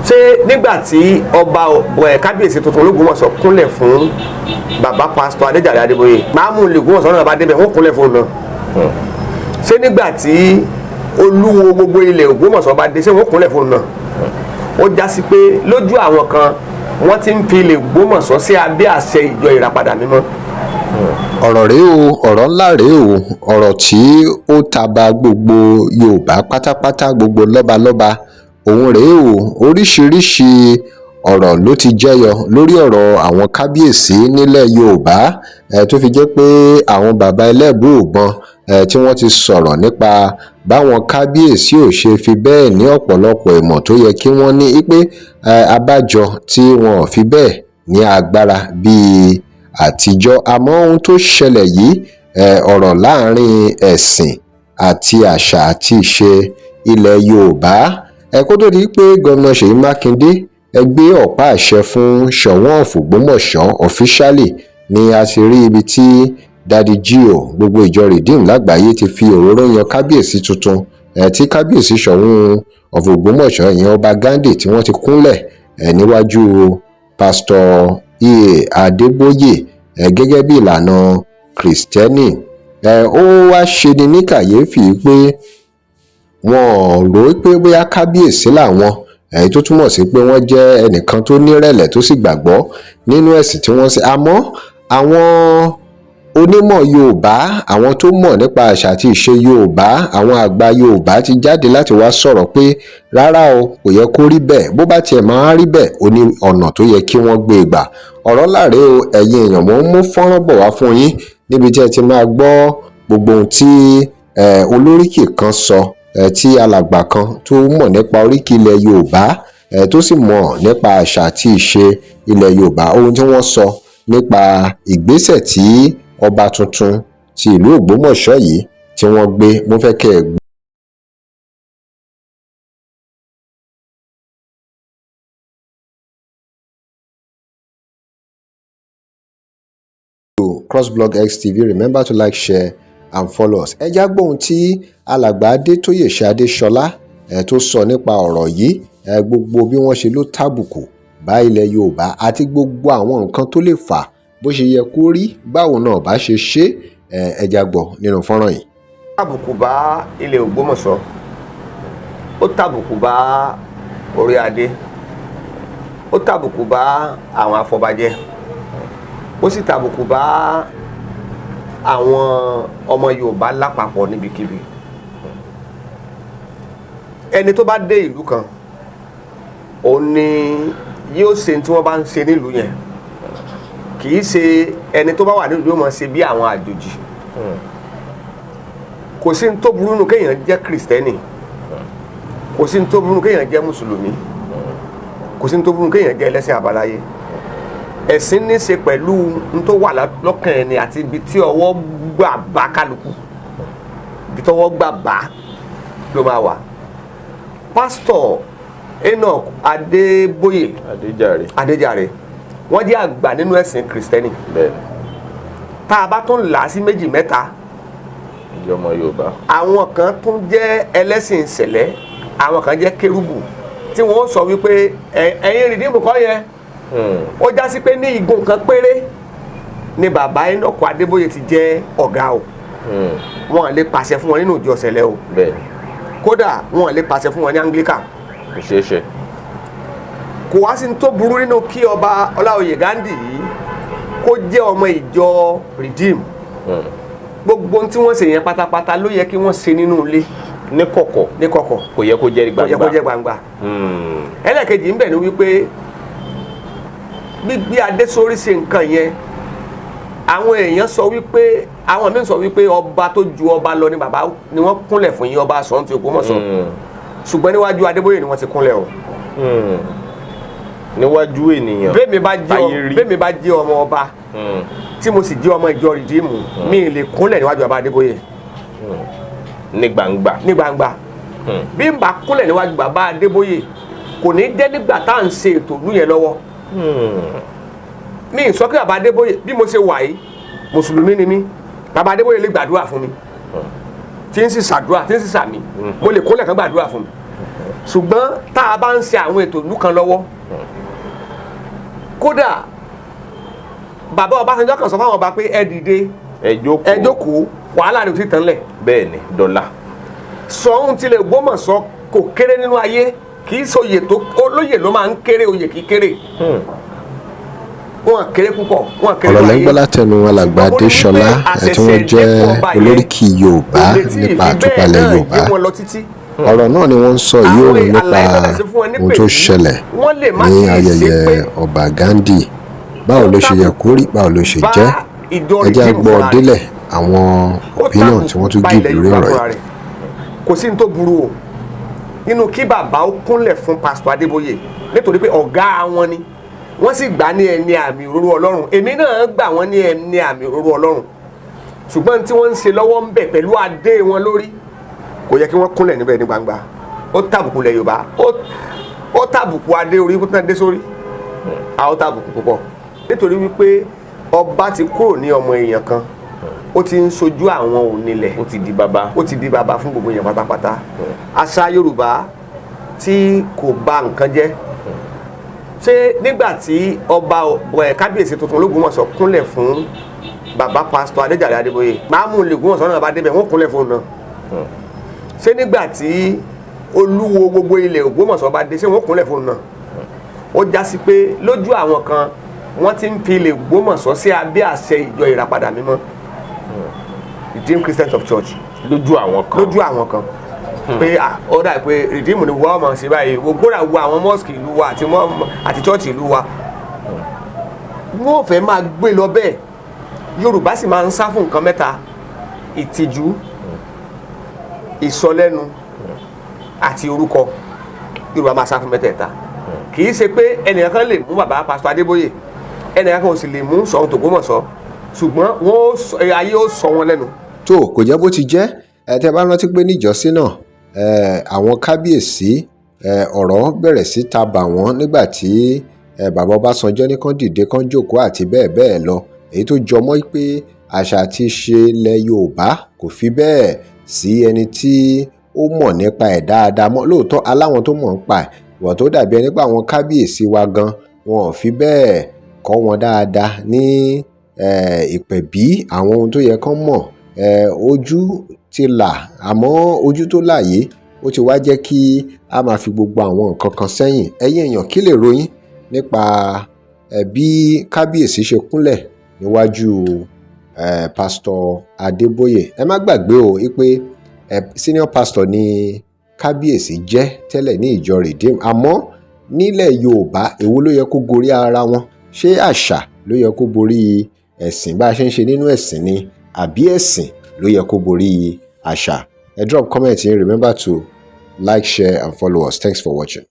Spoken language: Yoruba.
ṣé nígbà tí ọba kábíyèsí tuntun Ológbòmọ̀ṣọ́ kúnlẹ̀ fún bàbá pásítọ̀ Adéjàre Adébóyè máàmù Ológbòmọ̀ṣọ́ náà bá débẹ̀ wọ́n kúnlẹ̀ fún un náà ṣé nígbà tí olúwo gbogbo ilẹ̀ Ògbómọ̀ṣọ́ bá dé ṣé wọ́n kúnlẹ̀ fún un náà ó já sí pé lójú àwọn kan wọ́n ti ń fi ilẹ̀ Ògbómọ̀ṣọ́ sí abẹ́ àṣẹ ìjọ ìràpadà mímọ́. ọ̀rọ̀ rèé o ọ̀rọ̀ ńlá rèé o ọ̀rọ̀ tí ó taba gbogbo Yorùbá pátápátá gbogbo lọ́balọ́ba òun rèé o oríṣiríṣi ọ̀rọ̀ ló ti jẹyọ lórí ọ̀rọ̀ àwọn kábíyèsí nílẹ̀ Yorùbá tó fi jẹ́ pé àwọn bàbá ẹlẹ́bù ògbọ́n tí wọ́n ti sọ̀rọ̀ nípa báwọn kábíyèsí ò ṣe fi bẹ́ẹ̀ ní ọ̀pọ̀lọpọ̀ ìmọ̀ tó yẹ kí wọ́n ní pé abájọ tí wọn ò fi bẹ́ẹ̀ ní agbára bíi àtijọ́ àmọ́ ohun tó ṣẹlẹ̀ yìí ọ̀rọ̀ láàrin ẹ̀sìn àti àṣà àti ìṣe ilẹ̀ Yorùbá kó tó di pé gómìnà Ṣèyí Mákindé gbé ọ̀pá àṣẹ fún Ṣọ̀wọ́n of Ògbómọ̀ṣọ́ officially ni a ti rí ibi tí Daddy Gio gbogbo ìjọ Redeem lágbàáyé ti fi òróró yan kábíyèsí tuntun tí kábíyèsí Ṣọ̀wọ́n of Ògbómọ̀ṣọ́ ìyẹn Oba Gandhi tí wọ́n ti kúnlẹ̀ níwájú pásítọ̀ Adeboye gẹ́gẹ́ bí ìlànà Kristẹni ó wá ṣeni ní kàyéfì pé wọ́n rò pé bóyá kábíyèsí làwọn èyí tó túmọ̀ sí pé wọ́n jẹ́ ẹnìkan tó nírẹ̀lẹ̀ tó sì gbàgbọ́ nínú ẹ̀sìn tí wọ́n ṣe àmọ́ àwọn onímọ̀ Yorùbá àwọn tó mọ̀ nípa àṣà àti ìṣe Yorùbá àwọn àgbà Yorùbá ti jáde láti wá sọ̀rọ̀ pé rárá o kò yẹ kó rí bẹ́ẹ̀ bó bá tiẹ̀ máa rí bẹ́ẹ̀ ó ní ọ̀nà tó yẹ kí wọ́n gbé gbà ọ̀rọ̀ láre o ẹ̀yin èèyàn mo ń mú fọ́nrán bọ̀ wá fún yín níbi tí ẹ ti máa gbọ́ gbogbo ohun tí olóríkì kan sọ tí alàgbà kan tó mọ̀ nípa oríkì ilẹ̀ Yorùbá tó sì mọ̀ nípa àṣà àti ìṣe ilẹ̀ Yorùbá ohun tí wọ́n sọ nípa ìgbésẹ̀ tí ọba tuntun ti ìlú Ògbómọ̀ṣọ́ yìí tí wọ́n gbé mo fẹ́ kẹ́ ẹ gbọ́. Crossblog XTV, remember to like, share and follow us. ẹ já gbóhùn tí alàgbà Adétóyè Adéṣọlá tó sọ nípa ọ̀rọ̀ yìí gbogbo bí wọ́n ṣe ló tàbùkù bá ilẹ̀ Yorùbá àti gbogbo àwọn nǹkan tó lè fà bó ṣe yẹ kó rí báwo náà bá ṣe ṣe ẹ já gbọ́ nínú fọ́nrán yìí. ó tàbùkù bá ilẹ̀ Ògbómọ̀ṣọ́ ó tàbùkù bá orí adé ó tàbùkù bá àwọn afọbajẹ ó sì tàbùkù bá àwọn ọmọ Yorùbá lápapọ̀ níbikíbi ẹni tó bá dé ìlú kan òun ni yóò ṣe tí wọ́n bá ń ṣe nílùú yẹn kì í ṣe ẹni tó bá wà nílùú yóò máa ṣe bí àwọn àjòjì kò sí ní tó burú nù kéèyàn jẹ́ Kristẹni kò sí ní tó burú nù kéèyàn jẹ́ Mùsùlùmí kò sí ní tó burú nù kéèyàn jẹ́ ẹlẹ́sìn àbáláyé ẹ̀sìn ní í ṣe pẹ̀lú ní tó wà lọ́kàn ẹni àti ibi tí ọwọ́ gbà bá kálukú ibi tí ọwọ́ gbà bá ló máa wà. Pásítọ̀ Enoch Adeboye Adéjàre wọ́n jẹ́ àgbà nínú ẹ̀sìn Kristẹni tá a bá tún là á sí méjì mẹ́ta ọmọ Yorùbá àwọn kan tún jẹ́ ẹlẹ́sìn ìṣẹ̀lẹ̀ àwọn kan jẹ́ kérúbù tí wọ́n sọ wípé ẹ̀yin rìdíìmù kọ́ yẹn ó já sí pé ní igun kan péré ni bàbá Enoch Adébóyè ti jẹ́ ọ̀gá o wọn lè pàṣẹ fún wọn nínú ìjọ ṣẹlẹ̀ o kódà wọn lè pàṣẹ fún wọn ní Anglican ṣeéṣe kò wá sí ní tó burú nínú kí ọba Ọláoyè Gandhi yìí kó jẹ́ ọmọ ìjọ Redeem gbogbo tí wọ́n ṣe yẹn pátápátá ló yẹ kí wọ́n ṣe nínú ilé ní kọ̀kọ̀ kò yẹ kó jẹ́ gbangba ẹlẹ́kejì ń bẹ ní wípé gbígbé adé sórí ṣe nǹkan yẹn àwọn èèyàn sọ wípé àwọn míín sọ wípé ọba tó ju ọba lọ ni bàbá ni wọ́n kúnlẹ̀ fún yín ọba Ṣọ̀ún ti Ògbómọ̀ṣọ́ ṣùgbọ́n níwájú Adébóyè ni wọ́n ti kúnlẹ̀ o níwájú ènìyàn bẹ́ẹ̀mi bá jẹ́ ọmọ ọba tí mo sì jẹ́ ọmọ ìjọ Rìdíìmù mi lè kúnlẹ̀ níwájú bàbá Adébóyè ní gbangba bí n bá kúnlẹ̀ níwájú bàbá Adébóyè kò ní jẹ́ nígbà tá à ń ṣe ètò ìlú yẹn lọ́wọ́ mi sọ pé bàbá Adébóyè bí mo ṣe wà yìí Mùsùlùmí ni mí bàbá Adébóyè lè gbàdúrà fún mi tí ń sì ṣàdúrà tí ń sì ṣàmì mo lè kúnlẹ̀ kán gbàdúrà fún mi ṣùgbọ́n tá a bá ń ṣe àwọn ètò ìlú kan lọ́wọ́ kódà bàbá Ọbásanjọ́ kan sọ fáwọn ọba pé ẹ dìde ẹ jókòó wàhálà ni ò ti tán lẹ̀. bẹ́ẹ̀ ni dọ́là. Ṣọ̀ún tilẹ̀ Ògbómọ̀ṣọ́ kò kéré nínú ayé kì í ṣe oyè tó olóyè ló máa ń kéré oyè kì í kéré wọn kéré púpọ̀ wọn kéré ọ̀rọ̀ lẹ́gbọ́n látẹnu alàgbà Adéṣọlá tí wọ́n jẹ́ olóríkì Yorùbá nípa àtúpalẹ̀ Yorùbá ọ̀rọ̀ náà ni wọ́n ń sọ yìí òun nípa ohun tó ṣẹlẹ̀ ní ayẹyẹ Oba Gandhi báwo ló ṣe yẹ kó rí báwo ló ṣe jẹ́ ẹ jẹ́ gbọ́ délẹ̀ àwọn opinion tí wọ́n tún gíìbì lórí ọ̀rọ̀ yìí. kò sí ní tó burú o nínú kí bàbá ó kúnlẹ̀ fún pásítọ̀ Adébóyè nítorí pé ọ̀gá wọn ni wọ́n sì gbà ní ẹni àmì òróró Ọlọ́run èmi náà gbà wọ́n ní ẹni àmì òróró Ọlọ́run ṣùgbọ́n tí wọ́n ń ṣe lọ́wọ́ ń bẹ̀ pẹ̀lú adé wọn lórí kò yẹ kí wọ́n kúnlẹ̀ níbẹ̀ ní gbangba ó tàbùkù lẹ̀ Yorùbá ó tàbùkù adé orí kó tán dé sórí ó tàbùkù púpọ̀ nítorí wípé ọba ti kúrò ní ọmọ èèyàn kan ó ti ń sojú àwọn onílẹ̀ ó ti di bàbá fún gbogbo èèyàn pátápátá àṣà Yorùbá tí kò bà nǹkan jẹ́ ṣé nígbà tí ọba kábíyèsí tuntun l'Ógbómọ̀ṣọ́ kúnlẹ̀ fún bàbá pásítọ̀ Adéjàre Adébóyè máa mú l'Ógbómọ̀ṣọ́ náà bá débẹ̀ wọ́n kúnlẹ̀ fún un náà ṣé nígbà tí olúwo gbogbo ilẹ̀ Ògbómọ̀ṣọ́ bá dé ṣé wọ́n kúnlẹ̀ fún un náà ó já sí pé lójú àwọn kan wọ́n ti ń fi ilẹ̀ Ògbómọ̀ṣọ́ sí abẹ́ àṣẹ ìjọ ìràpadà mímọ́ Redeemed Christians of Church lójú àwọn kan pé ó dà pé Redeemed ni wọ́n mọ̀ sí báyìí gbogbo wo àwọn mosque ìlú wa àti church ìlú wa wọ́n fẹ́ máa gbé lọ bẹ́ẹ̀ Yorùbá sì máa ń sá fún nǹkan mẹ́ta ìtìjú ìsọlẹ́nu àti orúkọ Yorùbá máa sá fún mẹ́tẹ̀ẹ̀ta kì í ṣe pé ẹnìkan kan lè mú bàbá pásítọ̀ Adébóyè ẹnìkan kan ò sì lè mú Ṣọ̀ún t'Ògbómọ̀ṣọ́ ṣùgbọ́n ayé ó sọ wọn lẹ́nu. tó kò jẹ́ bó ti jẹ́ tẹ́ bá rántí pé níjọ́sí náà àwọn kábíyèsí ọ̀rọ̀ bẹ̀rẹ̀ sí ta bà wọ́n nígbà tí bàbá Ọbásanjọ́ ní kán dìde kán jókòó àti bẹ́ẹ̀ bẹ́ẹ̀ lọ èyí tó jọmọ́ pé àṣà àti ìṣe ilẹ̀ Yorùbá kò fi bẹ́ẹ̀ sí ẹni tí ó mọ̀ nípa ẹ̀ dáadáa mọ́ lóòótọ́ aláwọn tó mọ̀ nípa ẹ̀ wọ́n tó dàbí ẹni pé àwọn kábíyèsí wa gan wọn ò fi bẹ́ẹ̀ kọ́ wọn dáadáa ní ìpẹ̀bí àwọn ohun tó yẹ kán mọ̀ ojú ti là àmọ́ ojú tó là yìí ó ti wá jẹ́ kí a máa fi gbogbo àwọn nǹkan kan sẹ́yìn ẹ̀yin èèyàn kí lè ròyìn nípa bí kábíyèsí ṣe kúnlẹ̀ níwájú pásítọ̀ Adébóyè ẹ má gbàgbé o pé senior pastor ni kábíyèsí jẹ́ tẹ́lẹ̀ ní ìjọ Redeemed àmọ́ nílẹ̀ Yorùbá èwo ló yẹ kó gorí ara wọn ṣé àṣà ló yẹ kó borí ẹ̀sìn bá a ṣe ń ṣe nínú ẹ̀sìn ni àbí ẹ̀sìn ló yẹ kó borí àṣà ẹ drop comment yín remember to like share and follow us thanks for watching.